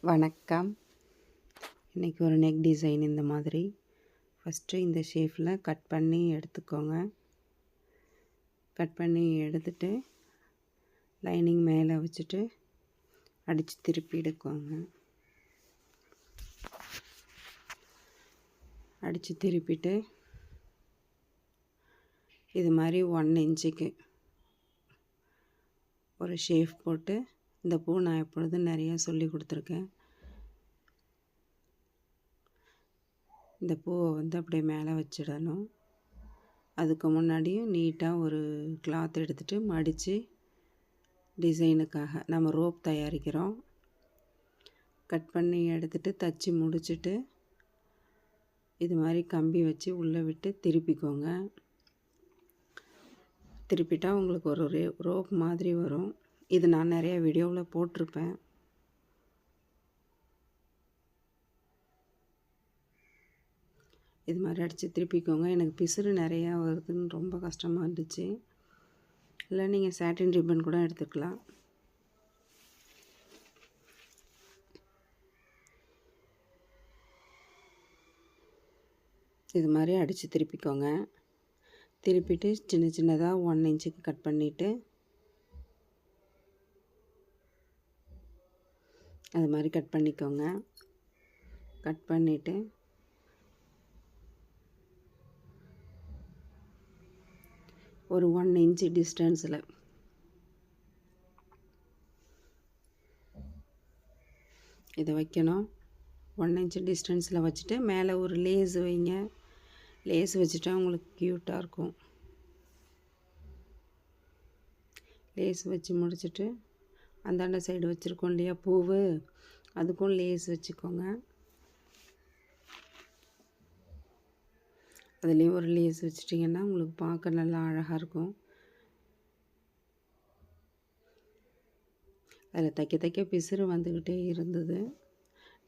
வணக்கம். இன்றைக்கி ஒரு நெக் டிசைன் இந்த மாதிரி ஃபஸ்ட்டு இந்த ஷேப்பில் கட் பண்ணி எடுத்துக்கோங்க. கட் பண்ணி எடுத்துட்டு லைனிங் மேலே வச்சுட்டு அடித்து திருப்பி எடுக்கோங்க. அடித்து திருப்பிட்டு இது மாதிரி 1 இன்ச்சுக்கு ஒரு ஷேப் போட்டு, இந்த பூ நான் எப்பொழுதும் நிறையா சொல்லி கொடுத்துருக்கேன். இந்த பூவை அப்படியே மேலே வச்சிடணும். அதுக்கு முன்னாடியும் நீட்டாக ஒரு கிளாத் எடுத்துகிட்டு மடித்து டிசைனுக்காக நம்ம ரோப் தயாரிக்கிறோம். கட் பண்ணி எடுத்துகிட்டு தச்சு முடிச்சுட்டு இது மாதிரி கம்பி வச்சு உள்ளே விட்டு திருப்பிக்கோங்க. திருப்பிட்டால் உங்களுக்கு ஒரு ரோப் மாதிரி வரும். இது நான் நிறைய வீடியோவில் போட்டிருப்பேன். இது மாதிரி அடித்து திருப்பிக்கோங்க. எனக்கு பிசுறு நிறையா வருதுன்னு ரொம்ப கஷ்டமாக இருந்துச்சு. இல்லை நீங்கள் சாட்டின் ரிப்பன் கூட எடுத்துக்கலாம். இது மாதிரி அடித்து திருப்பிக்கோங்க. திருப்பிட்டு சின்ன சின்னதாக 1 இன்ச்சுக்கு கட் பண்ணிவிட்டு அது மாதிரி கட் பண்ணிக்கோங்க. கட் பண்ணிவிட்டு ஒரு 1 இன்ச்சு டிஸ்டன்ஸில் இதை வைக்கணும். 1 இன்ச்சு டிஸ்டன்ஸில் வச்சுட்டு மேலே ஒரு லேஸ் வைங்க. லேஸ் வச்சுட்டா உங்களுக்கு க்யூட்டாக இருக்கும். லேஸ் வச்சு முடிச்சுட்டு அந்தாண்ட சைடு வச்சுருக்கோம் இல்லையா பூவு, அதுக்கும் லேஸ் வச்சுக்கோங்க. அதுலேயும் ஒரு லேஸ் வச்சிட்டிங்கன்னா உங்களுக்கு பார்க்க நல்லா அழகாக இருக்கும். அதில் தைக்க பிசுறு வந்துக்கிட்டே இருந்தது.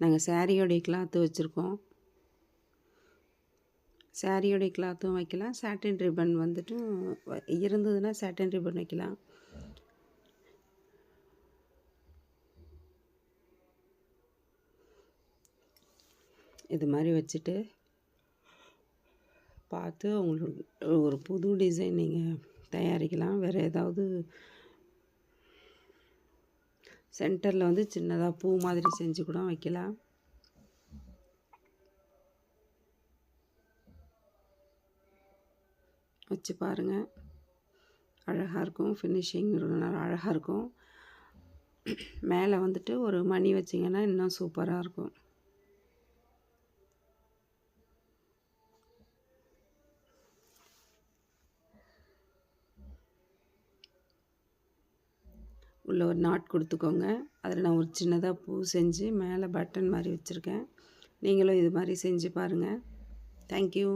நாங்கள் சாரியோடைய கிளாத்து வச்சுருக்கோம். சாரியோடைய கிளாத்தும் வைக்கலாம். சாட்டின் ரிப்பன் இருந்ததுன்னா சாட்டின் ரிப்பன் வைக்கலாம். இது மாதிரி வச்சுட்டு பார்த்து உங்களுக்கு ஒரு புது டிசைன் நீங்கள் தயாரிக்கலாம். வேறு ஏதாவது சென்டரில் சின்னதாக பூ மாதிரி செஞ்சு கூட வைக்கலாம். வச்சு பாருங்கள், அழகாக இருக்கும். ஃபினிஷிங் நல்லா அழகாக இருக்கும். மேலே ஒரு மணி வச்சிங்கன்னா இன்னும் சூப்பராக இருக்கும். உள்ள ஒரு நாட் கொடுத்துக்கோங்க. அதில் நான் ஒரு சின்னதாக பூ செஞ்சு மேலே பட்டன் மாதிரி வச்சுருக்கேன். நீங்களும் இது மாதிரி செஞ்சு பாருங்கள். தேங்க்யூ.